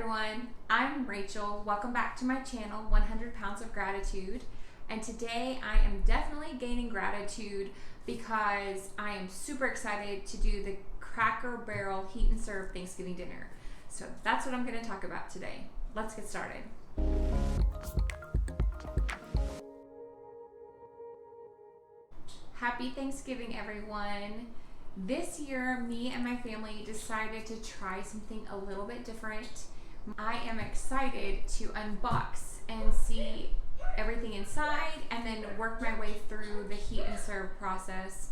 everyone, I'm Rachel. Welcome back to my channel, 100 Pounds of Gratitude. And today I am definitely gaining gratitude because I am super excited to do the Cracker Barrel Heat and Serve Thanksgiving dinner. So that's what I'm going to talk about today. Let's get started. Happy Thanksgiving, everyone. This year, me and my family decided to try something a little bit different. I am excited to unbox and see everything inside and then work my way through the heat and serve process.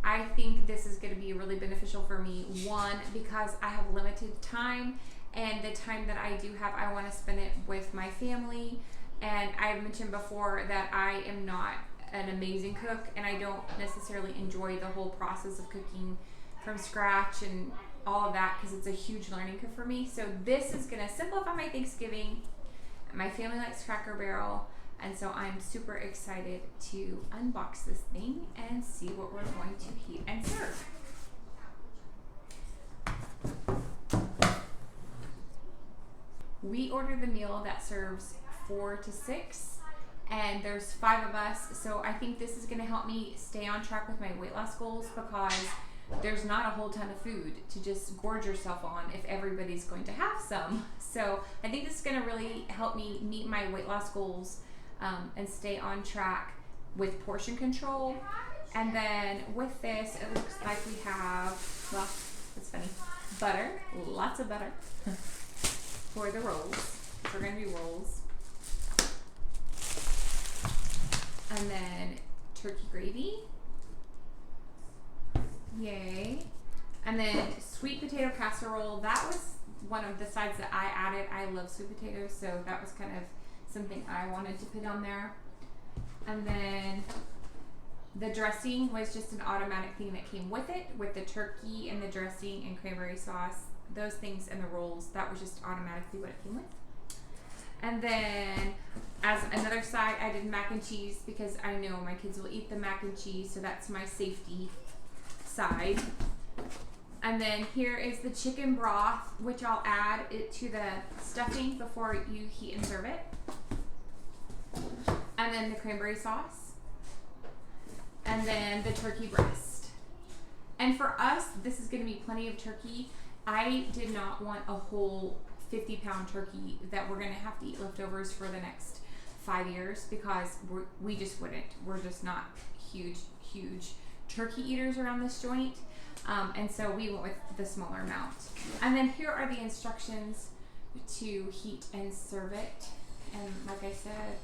I think this is going to be really beneficial for me. One, because I have limited time, and the time that I do have, I want to spend it with my family. And I've mentioned before that I am not an amazing cook, and I don't necessarily enjoy the whole process of cooking from scratch and all of that because it's a huge learning curve for me. So this is going to simplify my Thanksgiving. My family likes Cracker Barrel, and so I'm super excited to unbox this thing and see what we're going to heat and serve. We ordered the meal that serves 4 to 6. And there's 5 of us, so I think this is going to help me stay on track with my weight loss goals because there's not a whole ton of food to just gorge yourself on if everybody's going to have some. So I think this is going to really help me meet my weight loss goals and stay on track with portion control. And then with this, it looks like we have, well, it's funny, butter, lots of butter for the rolls. We're going to do rolls. And then turkey gravy, yay. And then sweet potato casserole. That was one of the sides that I added. I love sweet potatoes, so that was kind of something I wanted to put on there. And then the dressing was just an automatic thing that came with it, with the turkey and the dressing and cranberry sauce. Those things and the rolls, that was just automatically what it came with. And then as another side, I did mac and cheese because I know my kids will eat the mac and cheese, so that's my safety side. And then here is the chicken broth, which I'll add it to the stuffing before you heat and serve it. And then the cranberry sauce. And then the turkey breast. And for us, this is going to be plenty of turkey. I did not want a whole 50-pound turkey that we're going to have to eat leftovers for the next 5 years because we just wouldn't. We're just not huge turkey eaters around this joint. And so we went with the smaller amount. And then here are the instructions to heat and serve it. And like I said,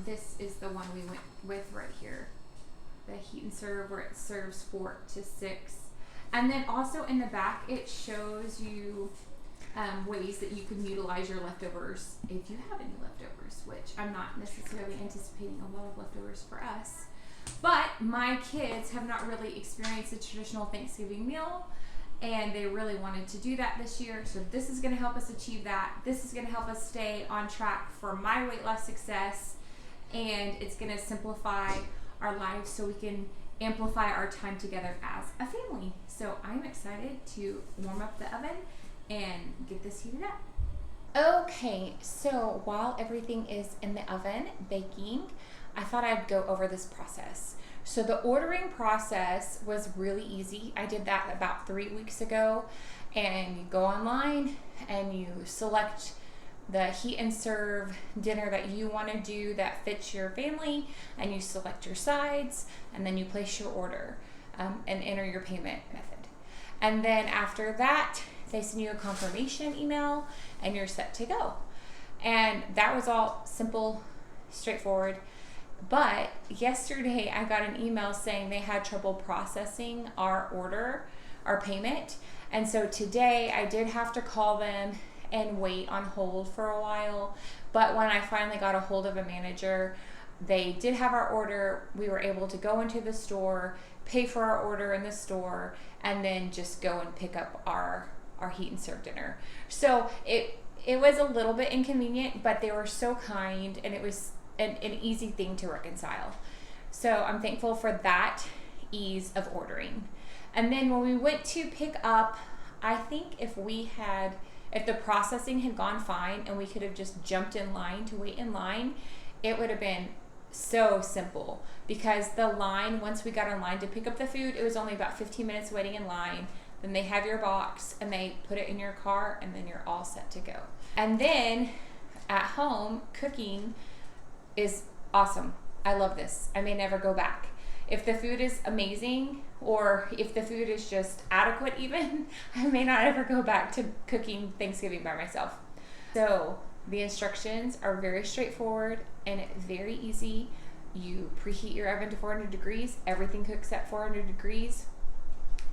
this is the one we went with right here. The heat and serve where it serves 4 to 6. And then also in the back, it shows you ways that you can utilize your leftovers if you have any leftovers, which I'm not necessarily anticipating a lot of leftovers for us. But my kids have not really experienced a traditional Thanksgiving meal, and they really wanted to do that this year. So this is going to help us achieve that. This is going to help us stay on track for my weight loss success, and it's going to simplify our lives so we can amplify our time together as a family. So I'm excited to warm up the oven and get this heated up. Okay, so while everything is in the oven baking, I thought I'd go over this process. So the ordering process was really easy. I did that about 3 weeks ago, and you go online and you select the heat and serve dinner that you want to do that fits your family, and you select your sides, and then you place your order and enter your payment method. And then after that, they send you a confirmation email and you're set to go. And that was all simple, straightforward. But yesterday I got an email saying they had trouble processing our order, our payment. And so today I did have to call them and wait on hold for a while. But when I finally got a hold of a manager, they did have our order. We were able to go into the store, pay for our order in the store, and then just go and pick up our heat and serve dinner. So it was a little bit inconvenient, but they were so kind, and it was an easy thing to reconcile. So I'm thankful for that ease of ordering. And then when we went to pick up, I think if If the processing had gone fine and we could have just jumped in line to wait in line, it would have been so simple, because the line, once we got in line to pick up the food, it was only about 15 minutes waiting in line. Then they have your box and they put it in your car, and then you're all set to go. And then at home, cooking is awesome. I love this. I may never go back. If the food is amazing, or if the food is just adequate even, I may not ever go back to cooking Thanksgiving by myself. So the instructions are very straightforward and very easy. You preheat your oven to 400 degrees. Everything cooks at 400 degrees.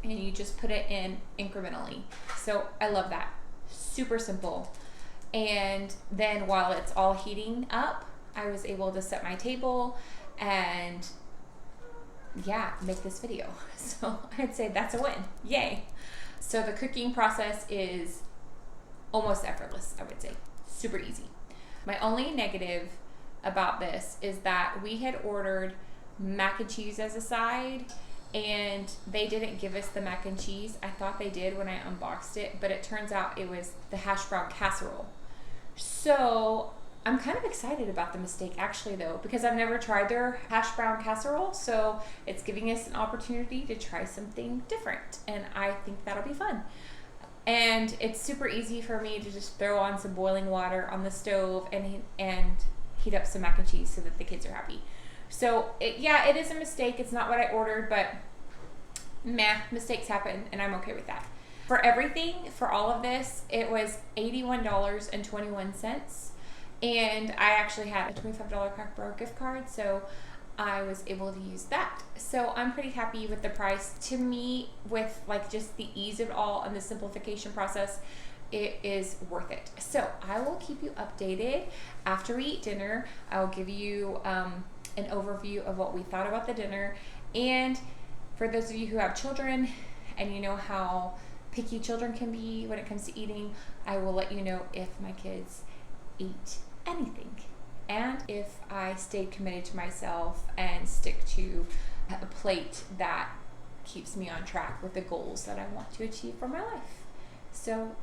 And you just put it in incrementally. So I love that. Super simple. And then while it's all heating up, I was able to set my table and make this video. So I'd say that's a win. Yay. So the cooking process is almost effortless, I would say. Super easy. My only negative about this is that we had ordered mac and cheese as a side, and they didn't give us the mac and cheese. I thought they did when I unboxed it, but it turns out it was the hash brown casserole. So I'm kind of excited about the mistake actually though, because I've never tried their hash brown casserole, so it's giving us an opportunity to try something different, and I think that'll be fun. And it's super easy for me to just throw on some boiling water on the stove and heat up some mac and cheese so that the kids are happy. So it is a mistake. It's not what I ordered, but mistakes happen, and I'm okay with that. For everything, for all of this, it was $81.21. And I actually had a $25 Cracker Barrel gift card, so I was able to use that. So I'm pretty happy with the price. To me, with like just the ease of it all and the simplification process, it is worth it. So I will keep you updated after we eat dinner. I'll give you an overview of what we thought about the dinner. And for those of you who have children and you know how picky children can be when it comes to eating, I will let you know if my kids eat anything, and if I stayed committed to myself and stick to a plate that keeps me on track with the goals that I want to achieve for my life. So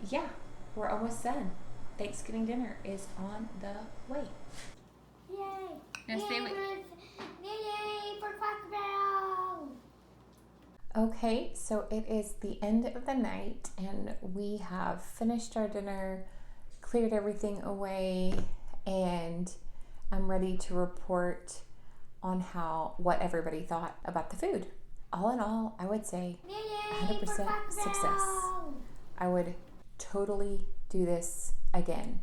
we're almost done. Thanksgiving dinner is on the way. Yay! Now stay with Yay for Cracker Barrel! Okay, so it is the end of the night and we have finished our dinner, cleared everything away, and I'm ready to report on what everybody thought about the food. All in all, I would say 100% success. I would totally do this again.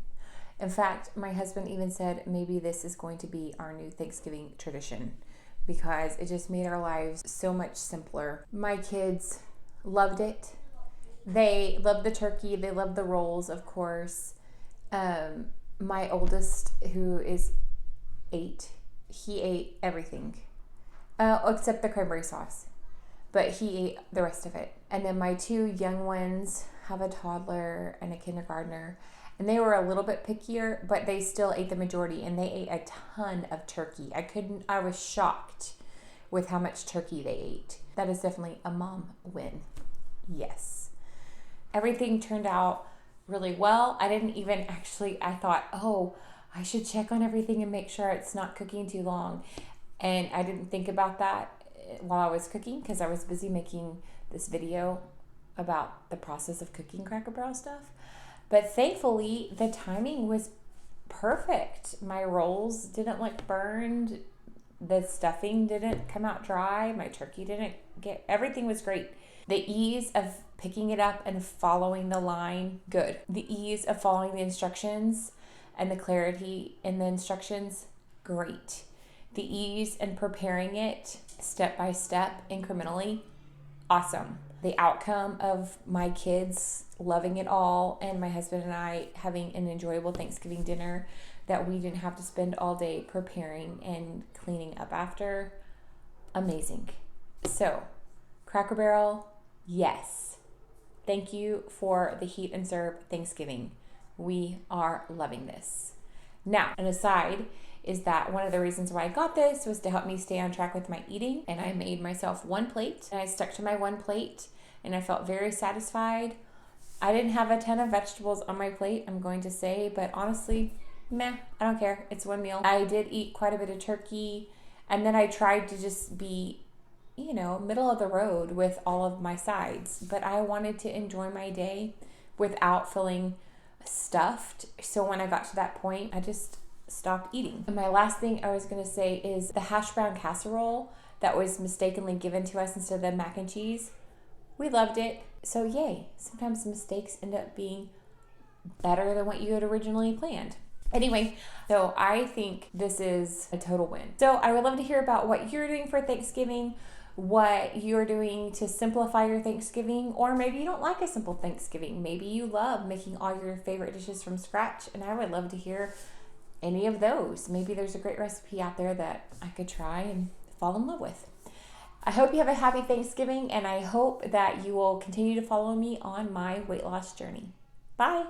In fact, my husband even said maybe this is going to be our new Thanksgiving tradition, because it just made our lives so much simpler. My kids loved it. They loved the turkey. They loved the rolls, of course. My oldest, who is 8, he ate everything except the cranberry sauce, but he ate the rest of it. And then my 2 young ones have a toddler and a kindergartner, and they were a little bit pickier, but they still ate the majority, and they ate a ton of turkey. I was shocked with how much turkey they ate. That is definitely a mom win. Yes. Everything turned out really well. I thought, I should check on everything and make sure it's not cooking too long. And I didn't think about that while I was cooking, because I was busy making this video about the process of cooking Cracker Barrel stuff. But thankfully, the timing was perfect. My rolls didn't look burned. The stuffing didn't come out dry. My turkey everything was great. The ease of picking it up and following the line, good. The ease of following the instructions and the clarity in the instructions, great. The ease in preparing it step by step, incrementally, awesome. The outcome of my kids loving it all and my husband and I having an enjoyable Thanksgiving dinner that we didn't have to spend all day preparing and cleaning up after, amazing. So, Cracker Barrel, yes. Thank you for the Heat and Serve Thanksgiving. We are loving this. Now, an aside is that one of the reasons why I got this was to help me stay on track with my eating, and I made myself one plate, and I stuck to my one plate, and I felt very satisfied. I didn't have a ton of vegetables on my plate, I'm going to say, but honestly, meh, I don't care. It's one meal. I did eat quite a bit of turkey, and then I tried to just be, middle of the road with all of my sides, but I wanted to enjoy my day without feeling stuffed. So when I got to that point, I just stopped eating. And my last thing I was going to say is the hash brown casserole that was mistakenly given to us instead of the mac and cheese. We loved it. So yay, sometimes mistakes end up being better than what you had originally planned. Anyway, so I think this is a total win. So I would love to hear about what you're doing for Thanksgiving, what you're doing to simplify your Thanksgiving, or maybe you don't like a simple Thanksgiving. Maybe you love making all your favorite dishes from scratch, and I would love to hear any of those. Maybe there's a great recipe out there that I could try and fall in love with. I hope you have a happy Thanksgiving, and I hope that you will continue to follow me on my weight loss journey. Bye.